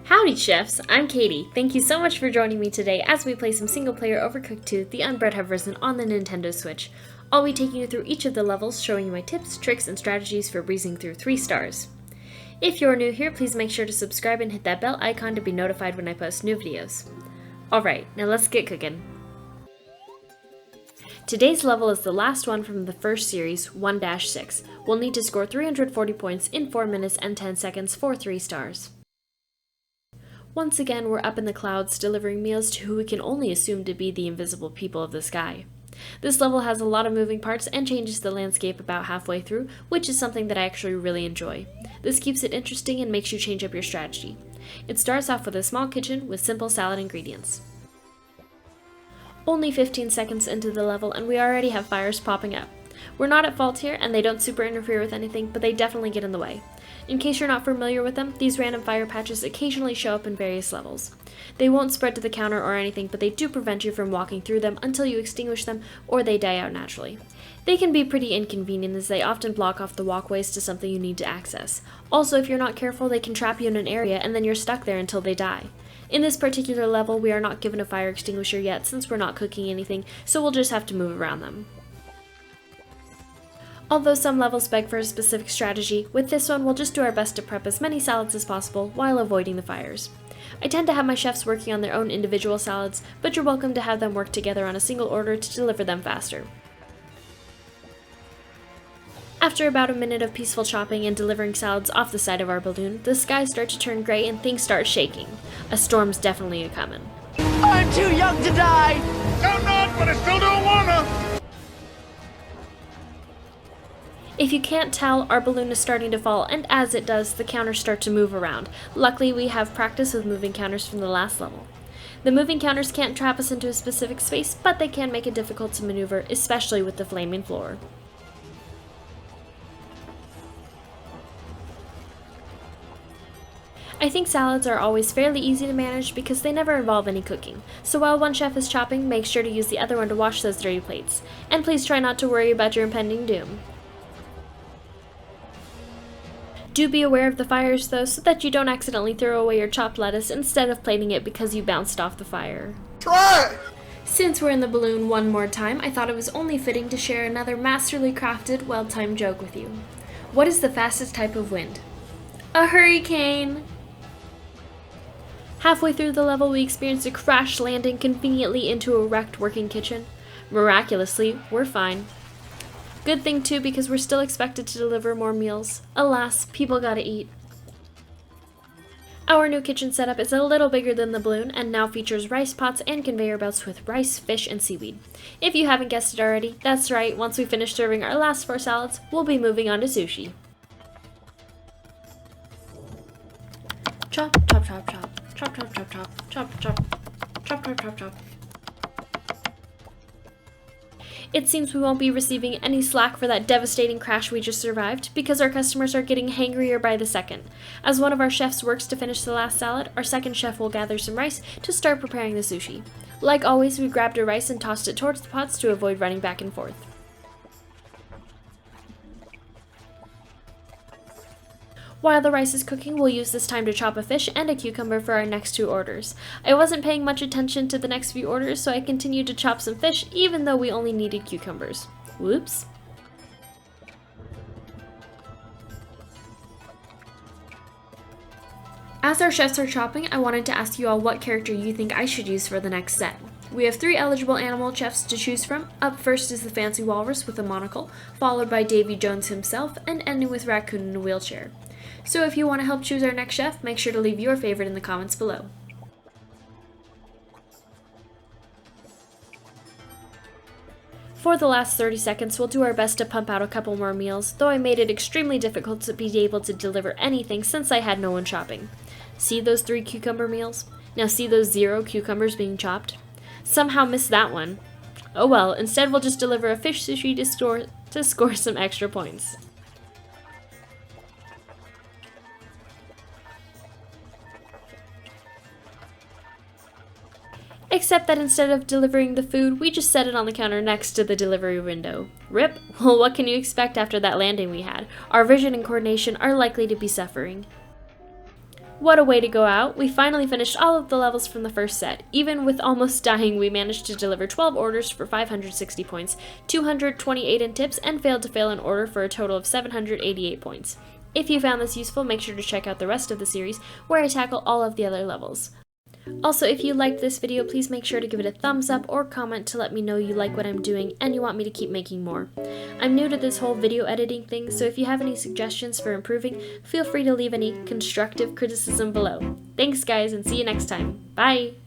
Howdy chefs, I'm Katie. Thank you so much for joining me today as we play some single-player Overcooked 2, the Unbread Have Risen on the Nintendo Switch. I'll be taking you through each of the levels, showing you my tips, tricks, and strategies for breezing through 3 stars. If you're new here, please make sure to subscribe and hit that bell icon to be notified when I post new videos. Alright, now let's get cooking. Today's level is the last one from the first series, 1-6. We'll need to score 340 points in 4 minutes and 10 seconds for 3 stars. Once again, we're up in the clouds, delivering meals to who we can only assume to be the invisible people of the sky. This level has a lot of moving parts and changes the landscape about halfway through, which is something that I actually really enjoy. This keeps it interesting and makes you change up your strategy. It starts off with a small kitchen with simple salad ingredients. Only 15 seconds into the level and we already have fires popping up. We're not at fault here and they don't super interfere with anything, but they definitely get in the way. In case you're not familiar with them, these random fire patches occasionally show up in various levels. They won't spread to the counter or anything, but they do prevent you from walking through them until you extinguish them or they die out naturally. They can be pretty inconvenient as they often block off the walkways to something you need to access. Also, if you're not careful, they can trap you in an area and then you're stuck there until they die. In this particular level, we are not given a fire extinguisher yet since we're not cooking anything, so we'll just have to move around them. Although some levels beg for a specific strategy, with this one we'll just do our best to prep as many salads as possible while avoiding the fires. I tend to have my chefs working on their own individual salads, but you're welcome to have them work together on a single order to deliver them faster. After about a minute of peaceful chopping and delivering salads off the side of our balloon, the skies start to turn gray and things start shaking. A storm's definitely a-comin'. I'm too young to die! I'm not, but I still don't wanna! If you can't tell, our balloon is starting to fall, and as it does, the counters start to move around. Luckily, we have practice with moving counters from the last level. The moving counters can't trap us into a specific space, but they can make it difficult to maneuver, especially with the flaming floor. I think salads are always fairly easy to manage because they never involve any cooking, so while one chef is chopping, make sure to use the other one to wash those dirty plates. And please try not to worry about your impending doom. Do be aware of the fires though, so that you don't accidentally throw away your chopped lettuce instead of plating it because you bounced off the fire. Try! Since we're in the balloon one more time, I thought it was only fitting to share another masterly crafted, well-timed joke with you. What is the fastest type of wind? A hurricane! Halfway through the level, we experience a crash landing conveniently into a wrecked working kitchen. Miraculously, we're fine. Good thing too, because we're still expected to deliver more meals. Alas, people gotta eat. Our new kitchen setup is a little bigger than the balloon and now features rice pots and conveyor belts with rice, fish, and seaweed. If you haven't guessed it already, that's right, once we finish serving our last 4 salads, we'll be moving on to sushi. Chop, chop, chop, chop. Chop, chop, chop, chop. Chop, chop. Chop, chop, chop, chop. It seems we won't be receiving any slack for that devastating crash we just survived because our customers are getting hangrier by the second. As one of our chefs works to finish the last salad, our second chef will gather some rice to start preparing the sushi. Like always, we grabbed a rice and tossed it towards the pots to avoid running back and forth. While the rice is cooking, we'll use this time to chop a fish and a cucumber for our next 2 orders. I wasn't paying much attention to the next few orders, so I continued to chop some fish even though we only needed cucumbers. Whoops. As our chefs are chopping, I wanted to ask you all what character you think I should use for the next set. We have 3 eligible animal chefs to choose from. Up first is the fancy walrus with a monocle, followed by Davy Jones himself, and ending with Raccoon in a wheelchair. So if you want to help choose our next chef, make sure to leave your favorite in the comments below. For the last 30 seconds, we'll do our best to pump out a couple more meals, though I made it extremely difficult to be able to deliver anything since I had no one chopping. See those 3 cucumber meals? Now see those 0 cucumbers being chopped? Somehow missed that one. Oh well, instead we'll just deliver a fish sushi to score some extra points. Except that instead of delivering the food, we just set it on the counter next to the delivery window. Rip! Well, what can you expect after that landing we had? Our vision and coordination are likely to be suffering. What a way to go out! We finally finished all of the levels from the first set. Even with almost dying, we managed to deliver 12 orders for 560 points, 228 in tips, and failed to fail an order for a total of 788 points. If you found this useful, make sure to check out the rest of the series, where I tackle all of the other levels. Also, if you liked this video, please make sure to give it a thumbs up or comment to let me know you like what I'm doing and you want me to keep making more. I'm new to this whole video editing thing, so if you have any suggestions for improving, feel free to leave any constructive criticism below. Thanks guys, and see you next time. Bye!